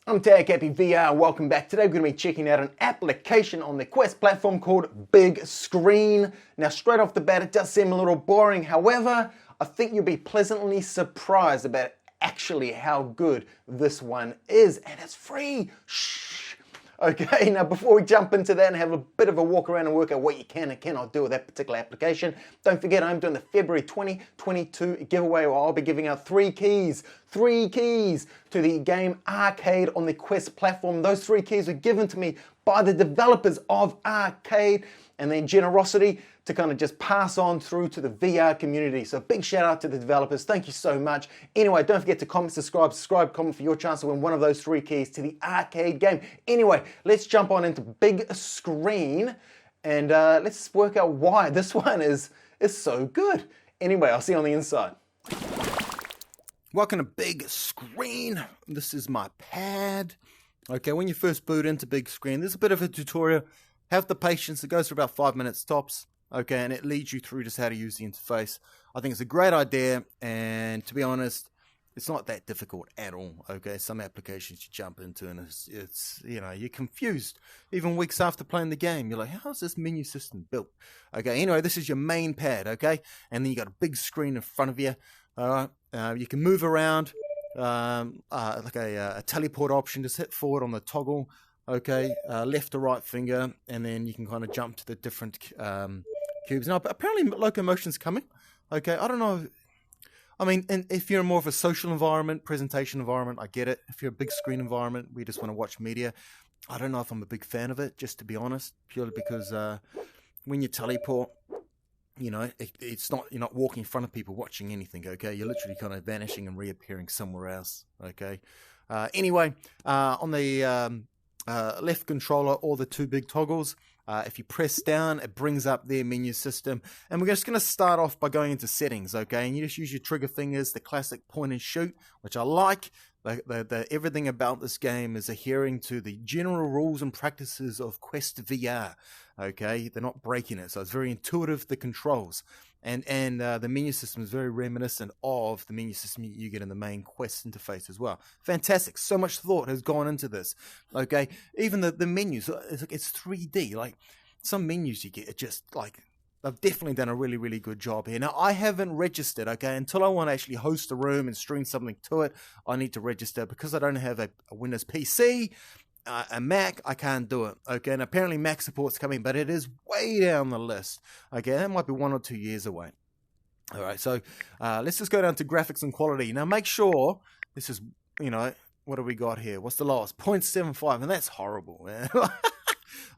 I'm Tag Happy VR and welcome back. Today we're going to be checking out an application on the Quest platform called Bigscreen. Now straight off the bat it does seem a little boring, however I think you'll be pleasantly surprised about actually how good this one is, and it's free. Shh. Okay, now before we jump into that and have a bit of a walk around and work out what you can and cannot do with that particular application, don't forget I'm doing the February 2022 giveaway where I'll be giving out three keys to the game Arcade on the Quest platform. Those three keys were given to me by the developers of Arcade and their generosity to kind of just pass on through to the VR community. So big shout out to the developers. Thank you so much. Anyway, don't forget to comment, subscribe, comment for your chance to win one of those three keys to the Arcade game. Anyway, let's jump on into Bigscreen and let's work out why this one is so good. Anyway, I'll see you on the inside. Welcome to Bigscreen. This is my pad. Okay, when you first boot into Bigscreen, there's a bit of a tutorial. Have the patience. It goes for about 5 minutes tops. Okay, and it leads you through just how to use the interface. I think it's a great idea, and to be honest, it's not that difficult at all. Okay, some applications you jump into and it's you know, you're confused. Even weeks after playing the game, you're like, how's this menu system built? Okay, anyway, this is your main pad, okay? And then you got a big screen in front of you. All right, you can move around like a teleport option. Just hit forward on the toggle. Okay, left to right finger, and then you can kind of jump to the different cubes. Now, apparently locomotion's coming. Okay, I don't know. I mean, and if you're more of a social environment, presentation environment, I get it. If you're a big screen environment, we just want to watch media. I don't know if I'm a big fan of it, just to be honest, purely because when you teleport, you know, it's not, you're not walking in front of people watching anything. Okay, you're literally kind of vanishing and reappearing somewhere else. Okay. Anyway, on the left controller or the two big toggles, if you press down, it brings up their menu system, and we're just going to start off by going into settings, okay? And you just use your trigger fingers, the classic point and shoot, which I like. Everything about this game is adhering to the general rules and practices of Quest VR, okay? They're not breaking it, so it's very intuitive, the controls. And the menu system is very reminiscent of the menu system you get in the main Quest interface as well. Fantastic. So much thought has gone into this. Okay, even the menus, it's 3D. Like some menus you get, are just like, they've definitely done a really, really good job here. Now, I haven't registered, okay? Until I want to actually host a room and stream something to it, I need to register. Because I don't have a Windows PC, a Mac, I can't do it, okay? And apparently Mac support's coming, but it is way down the list, okay? That might be 1 or 2 years away. All right, so let's just go down to graphics and quality. Now, make sure this is, you know, what do we got here? What's the lowest? 0.75, and that's horrible, man.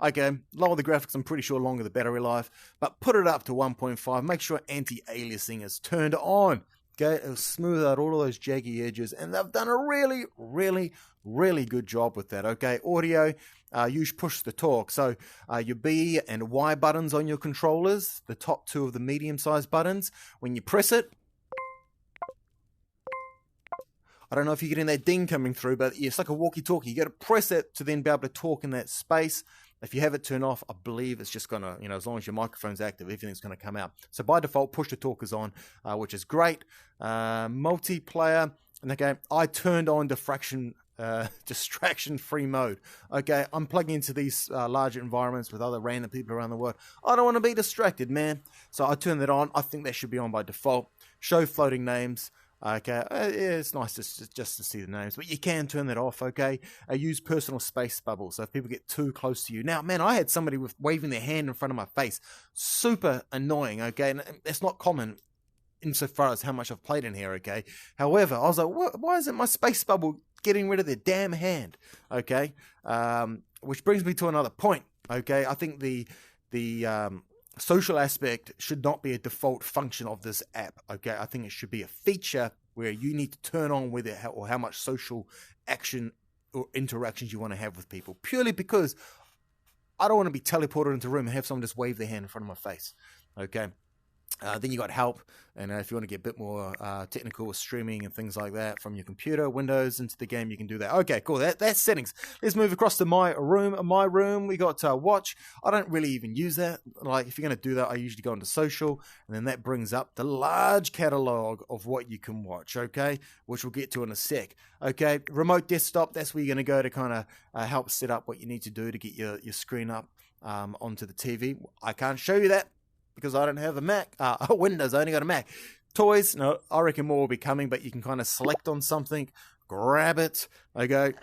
Okay, lower the graphics, I'm pretty sure longer the battery life, but put it up to 1.5. Make sure anti-aliasing is turned on. Okay, it'll smooth out all of those jaggy edges, and they've done a really, really, really good job with that. Okay, audio, use push to talk. So your B and Y buttons on your controllers, the top two of the medium-sized buttons, when you press it, I don't know if you're getting that ding coming through, but it's like a walkie-talkie. You got to press it to then be able to talk in that space. If you have it turned off, I believe it's just going to, you know, as long as your microphone's active, everything's going to come out. So by default, push to talk is on, which is great. Multiplayer, and again, I turned on distraction-free mode. Okay, I'm plugging into these larger environments with other random people around the world. I don't want to be distracted, man. So I turned that on. I think that should be on by default. Show floating names. Okay, it's nice just to see the names, but you can turn that off, okay? Use personal space bubbles, so if people get too close to you. Now, man, I had somebody waving their hand in front of my face. Super annoying, okay? And it's not common insofar as how much I've played in here, okay? However, I was like, why isn't my space bubble getting rid of their damn hand, okay? Which brings me to another point, okay? I think the social aspect should not be a default function of this app, okay? I think it should be a feature where you need to turn on whether or how much social action or interactions you want to have with people, purely because I don't want to be teleported into a room and have someone just wave their hand in front of my face, okay? Then you got help, and if you want to get a bit more technical with streaming and things like that from your computer, Windows into the game, you can do that. Okay, cool. That's settings. Let's move across to my room. In my room, we got watch. I don't really even use that. Like, if you're going to do that, I usually go into social, and then that brings up the large catalog of what you can watch, okay, which we'll get to in a sec. Okay, remote desktop, that's where you're going to go to kind of help set up what you need to do to get your screen up onto the TV. I can't show you that because I don't have a Mac, Windows, I only got a Mac. Toys, no, I reckon more will be coming, but you can kind of select on something, grab it, okay.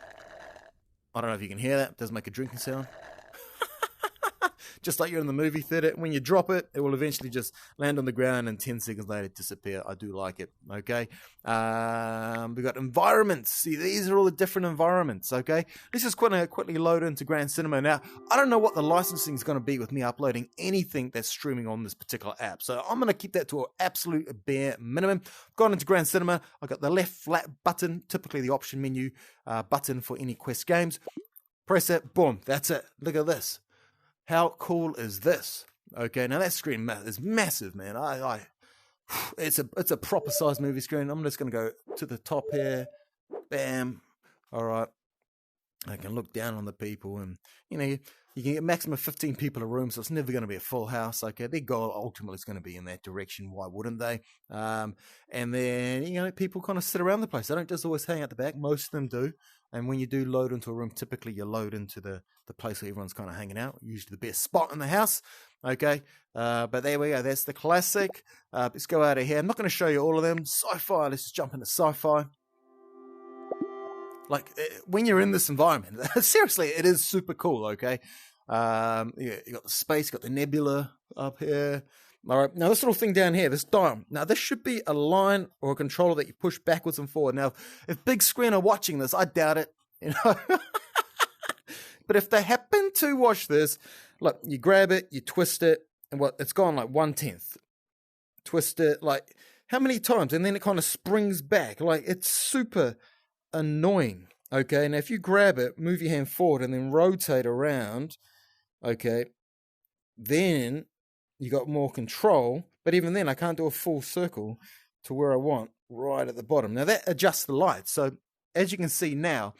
I don't know if you can hear that, it does make a drinking sound. Just like you're in the movie theater, when you drop it, it will eventually just land on the ground and 10 seconds later disappear. I do like it, okay? We got environments. See, these are all the different environments, okay? Let's just quickly load into Grand Cinema. Now, I don't know what the licensing is going to be with me uploading anything that's streaming on this particular app, so I'm going to keep that to an absolute bare minimum. Gone into Grand Cinema. I got the left flat button, typically the option menu button for any Quest games. Press it, boom, that's it. Look at this. How cool is this? Okay, now that screen is massive, man. It's a proper size movie screen. I'm just going to go to the top here. Bam. All right. I can look down on the people, and you can get maximum 15 people in a room, so it's never going to be a full house. Okay, their goal ultimately is going to be in that direction. Why wouldn't they? And then people kind of sit around the place. They don't just always hang out the back. Most of them do. And when you do load into a room, typically you load into the place where everyone's kind of hanging out, usually the best spot in the house. Okay, but there we go. That's the classic. Let's go out of here. I'm not going to show you all of them. Sci-fi. Let's just jump into sci-fi. Like, when you're in this environment, seriously, it is super cool, okay? You got the space, got the nebula up here. All right, now this little thing down here, this dial. Now, this should be a line or a controller that you push backwards and forward. Now, if Bigscreen are watching this, I doubt it, But if they happen to watch this, look, you grab it, you twist it, and it's gone like 1/10. Twist it, like, how many times? And then it kind of springs back. Like, it's super annoying, okay? Now, if you grab it, move your hand forward, and then rotate around, okay, then you got more control. But even then, I can't do a full circle to where I want, right at the bottom. Now, that adjusts the light. So, as you can see now,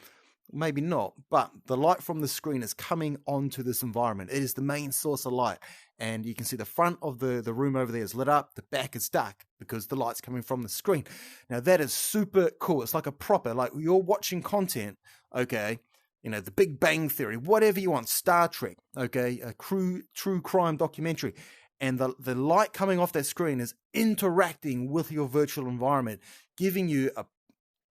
maybe not, but the light from the screen is coming onto this environment. It is the main source of light. And you can see the front of the room over there is lit up. The back is dark because the light's coming from the screen. Now, that is super cool. It's like a proper, like you're watching content, okay, the Big Bang Theory, whatever you want, Star Trek, okay, a true crime documentary. And the light coming off that screen is interacting with your virtual environment, giving you a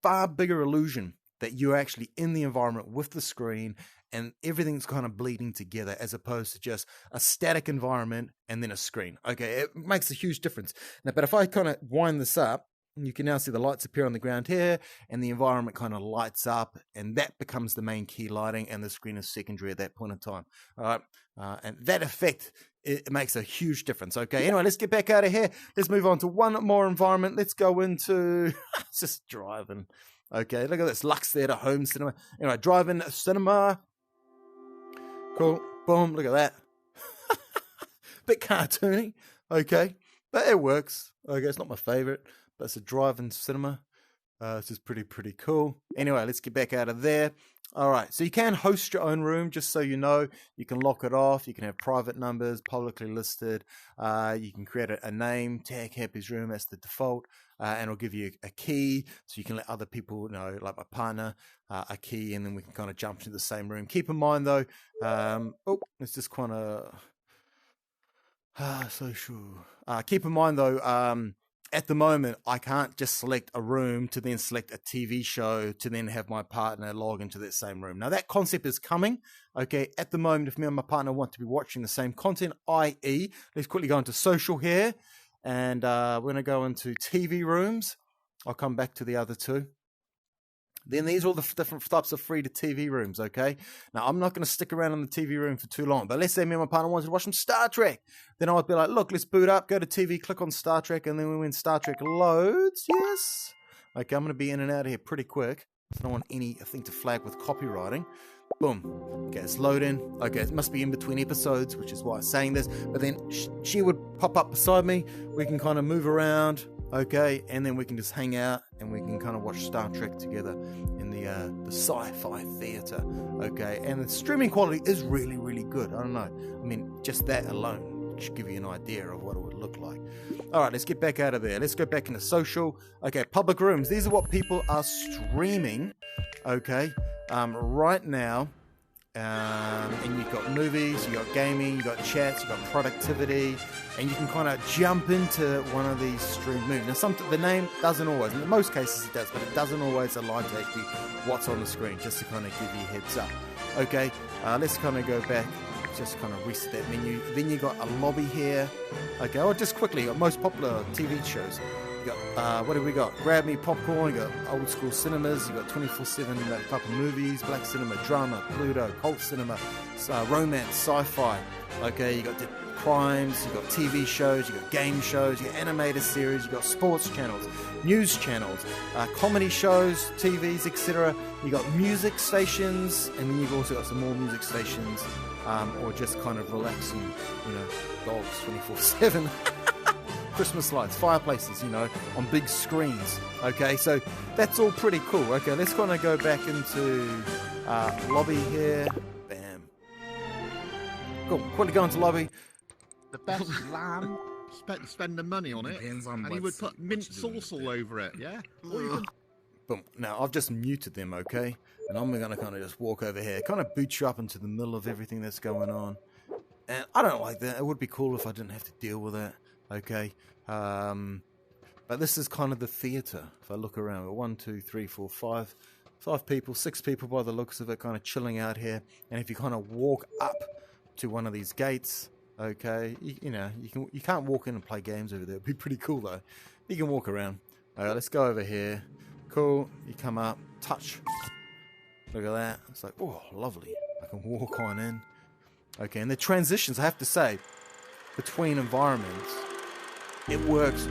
far bigger illusion that you're actually in the environment with the screen, and everything's kind of bleeding together as opposed to just a static environment and then a screen. Okay, it makes a huge difference. Now, but if I kind of wind this up, you can now see the lights appear on the ground here, and the environment kind of lights up, and that becomes the main key lighting, and the screen is secondary at that point in time. All right, and that effect, it makes a huge difference. Okay, anyway, let's get back out of here. Let's move on to one more environment. Let's go into just driving. Okay, look at this Lux Theatre home cinema. Anyway, drive-in cinema. Cool. Boom, look at that. Bit cartoony. Okay, but it works. Okay, it's not my favorite, but it's a drive-in cinema. This is pretty cool. Anyway, let's get back out of there. All right, so you can host your own room, just so you know. You can lock it off. You can have private numbers, publicly listed. You can create a name, tag Happy's Room as the default, and it'll give you a key, so you can let other people know, like my partner, a key, and then we can kind of jump into the same room. Keep in mind, though, let's just kind of... social. Keep in mind, though, at the moment, I can't just select a room to then select a TV show to then have my partner log into that same room. Now, that concept is coming. Okay, at the moment, if me and my partner want to be watching the same content, i.e., let's quickly go into social here, and we're going to go into TV rooms. I'll come back to the other two. Then these are all the different types of free to TV rooms, okay? Now, I'm not going to stick around in the TV room for too long, but let's say me and my partner wanted to watch some Star Trek. Then I'd be like, look, let's boot up, go to TV, click on Star Trek, and then when Star Trek loads, yes. Okay, I'm going to be in and out of here pretty quick. So I don't want anything to flag with copywriting. Boom. Okay, it's loading. Okay, it must be in between episodes, which is why I'm saying this. But then she would pop up beside me. We can kind of move around, okay, and then we can just hang out and we can kind of watch Star Trek together in the sci-fi theater, okay. And the streaming quality is really, really good. I don't know. I mean, just that alone should give you an idea of what it would look like. All right, let's get back out of there. Let's go back into social. Okay, public rooms. These are what people are streaming, okay, right now. And you've got movies, you've got gaming, you've got chats, you've got productivity, and you can kind of jump into one of these streamed movies. Now, the name doesn't always, in most cases it does, but it doesn't always align to actually what's on the screen, just to kind of give you a heads up. Okay, let's kind of go back, just kind of reset that menu. Then you got a lobby here. Okay, just quickly, most popular TV shows. You got, what have we got? Grab Me Popcorn, you got old school cinemas, you got 24/7 type of movies, black cinema, drama, Pluto, cult cinema, romance, sci-fi. Okay, you got the crimes, you got TV shows, you got game shows, you got animated series, you got sports channels, news channels, comedy shows, TVs, etc. You got music stations, and then you've also got some more music stations, or just kind of relaxing, dogs 24/7. Christmas lights, fireplaces, on big screens. Okay, so that's all pretty cool. Okay, let's kind of go back into lobby here. Bam. Cool. Quickly go into lobby. The best lamb, spend the money on it, and he would put mint sauce all over it, yeah? Boom. Now, I've just muted them, okay? And I'm going to kind of just walk over here, kind of boot you up into the middle of everything that's going on. And I don't like that. It would be cool if I didn't have to deal with that. Okay, but this is kind of the theatre. If I look around, 1, 2, 3, 4, 5 people, 6 people by the looks of it, kind of chilling out here. And if you kind of walk up to one of these gates, okay, you can't walk in and play games over there. It'd be pretty cool though. You can walk around. All right, let's go over here. Cool. You come up, touch. Look at that. It's like, oh, lovely. I can walk on in. Okay, and the transitions, I have to say, between environments, it works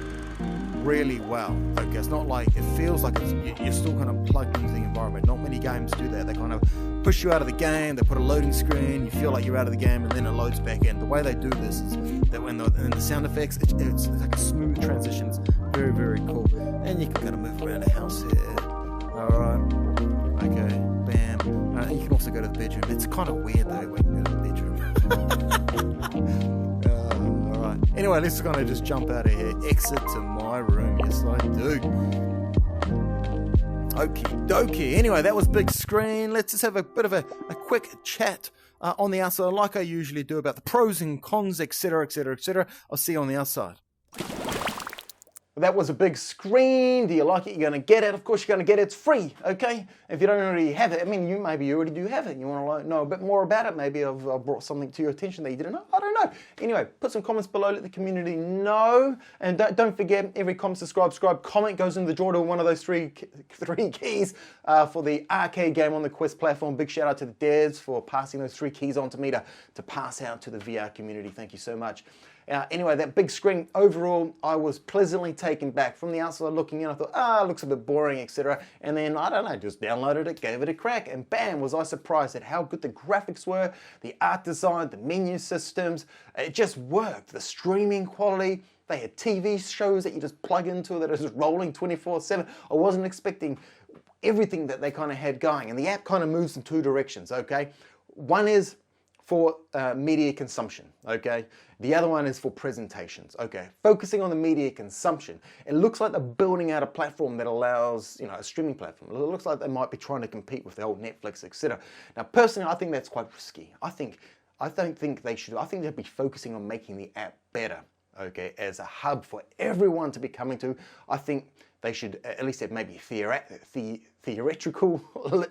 really well. Okay, it's not like, it feels like you're still kind of plugged into the environment. Not many games do that. They kind of push you out of the game, they put a loading screen, you feel like you're out of the game, and then it loads back in. The way they do this is that when the sound effects, it's like a smooth transition. It's very, very cool. And you can kind of move around the house here. Alright. Okay, bam. You can also go to the bedroom. It's kind of weird though when you go to the bedroom. Anyway, let's kind of just jump out of here. Exit to my room. Yes, I do. Okie dokie. Anyway, that was Big Screen. Let's just have a bit of a quick chat on the outside, like I usually do, about the pros and cons, etc., etc., etc. I'll see you on the outside. That was a Big Screen. Do you like it? You're going to get it. Of course, you're going to get it. It's free, okay? If you don't already have it, I mean, maybe you already do have it. You want to know a bit more about it. Maybe I've brought something to your attention that you didn't know. I don't know. Anyway, put some comments below. Let the community know. And don't forget, every comment, subscribe, comment goes in the drawer to one of those three keys for the arcade game on the Quest platform. Big shout out to the devs for passing those 3 keys on to me to pass out to the VR community. Thank you so much. Anyway, that Big Screen, overall, I was pleasantly taken back. From the outside looking in, I thought, it looks a bit boring, etc. And then, I don't know, just downloaded it, gave it a crack, and bam, was I surprised at how good the graphics were, the art design, the menu systems. It just worked. The streaming quality. They had TV shows that you just plug into that are just rolling 24/7. I wasn't expecting everything that they kind of had going. And the app kind of moves in 2 directions, okay? One is for media consumption, okay? The other one is for presentations, okay? Focusing on the media consumption, it looks like they're building out a platform that allows, a streaming platform. It looks like they might be trying to compete with the old Netflix, etc. Now, personally, I think that's quite risky. I don't think they should. I think they'd be focusing on making the app better, okay, as a hub for everyone to be coming to. I think they should at least have maybe theatrical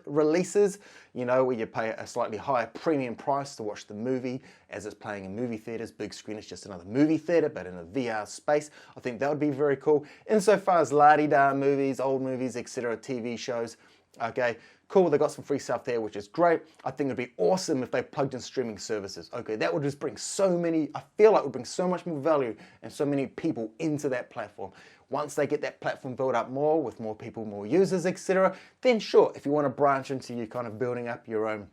releases, where you pay a slightly higher premium price to watch the movie as it's playing in movie theaters. Big Screen is just another movie theater, but in a VR space. I think that would be very cool. Insofar as la-di-da movies, old movies, etc., TV shows, okay, cool, they got some free stuff there, which is great. I think it'd be awesome if they plugged in streaming services. Okay, that would just bring I feel like it would bring so much more value and so many people into that platform. Once they get that platform built up more, with more people, more users, etc., then sure, if you want to branch into you kind of building up your own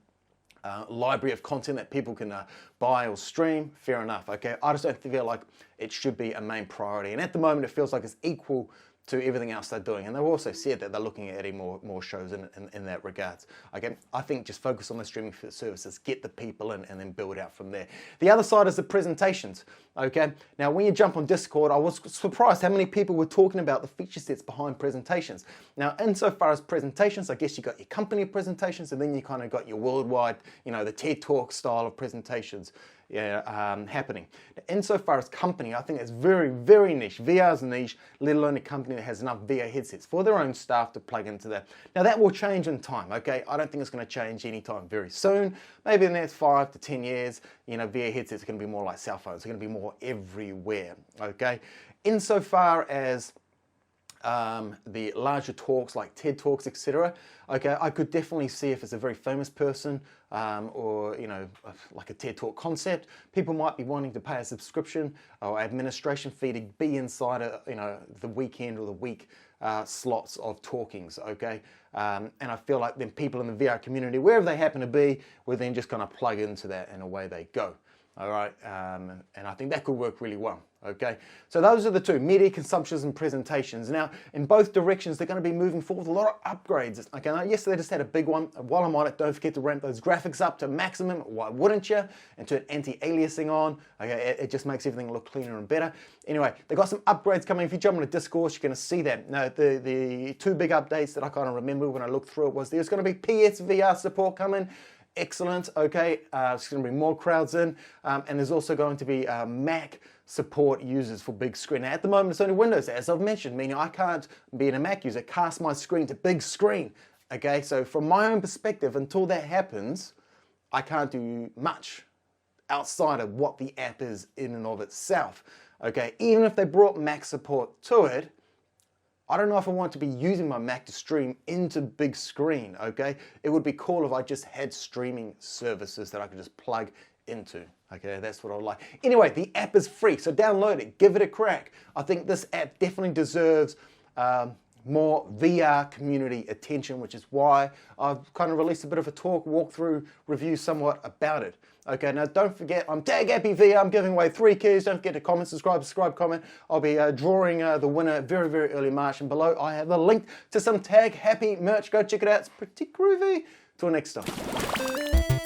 library of content that people can buy or stream, fair enough, okay? I just don't feel like it should be a main priority. And at the moment, it feels like it's equal to everything else they're doing. And they've also said that they're looking at adding more shows in that regards. Okay, I think just focus on the streaming services, get the people in, and then build out from there. The other side is the presentations, okay? Now, when you jump on Discord, I was surprised how many people were talking about the feature sets behind presentations. Now, insofar as presentations, I guess you got your company presentations, and then you kind of got your worldwide, you know, the TED Talk style of presentations. Happening. Insofar as company, I think it's very, very niche. VR's niche, let alone a company that has enough VR headsets for their own staff to plug into that. Now that will change in time, okay? I don't think it's going to change anytime very soon. Maybe in the next 5 to 10 years, you know, VR headsets are going to be more like cell phones. They're going to be more everywhere, okay? Insofar as the larger talks like TED Talks, etc. Okay, I could definitely see if it's a very famous person or, you know, like a TED Talk concept, people might be wanting to pay a subscription or administration fee to be inside, you know, the weekend or the week slots of talkings, okay? And I feel like then people in the VR community, wherever they happen to be, will then just kind of plug into that and away they go. All right, and I think that could work really well, okay? So those are the two, media consumptions and presentations. Now, in both directions, they're going to be moving forward with a lot of upgrades. Okay, now, yes, they just had a big one. While I'm on it, don't forget to ramp those graphics up to maximum. Why wouldn't you? And turn anti-aliasing on. Okay, it just makes everything look cleaner and better. Anyway, they got some upgrades coming. If you jump on a Discourse, you're going to see that. Now, the two big updates that I kind of remember when I looked through it was there's going to be PSVR support coming. Excellent, okay, there's going to be more crowds in, and there's also going to be Mac support users for big screen. Now, at the moment, it's only Windows, as I've mentioned, meaning I can't, being a Mac user, cast my screen to big screen, okay? So from my own perspective, until that happens, I can't do much outside of what the app is in and of itself, okay? Even if they brought Mac support to it, I don't know if I want to be using my Mac to stream into big screen, okay? It would be cool if I just had streaming services that I could just plug into, okay? That's what I would like. Anyway, the app is free, so download it, give it a crack. I think this app definitely deserves more VR community attention, which is why I've kind of released a bit of a talk, walkthrough, review somewhat about it. Okay, now don't forget, I'm Tag Happy VR. I'm giving away 3 keys. Don't forget to comment, subscribe, comment. I'll be drawing the winner very, very early March. And below, I have a link to some Tag Happy merch. Go check it out. It's pretty groovy. Till next time.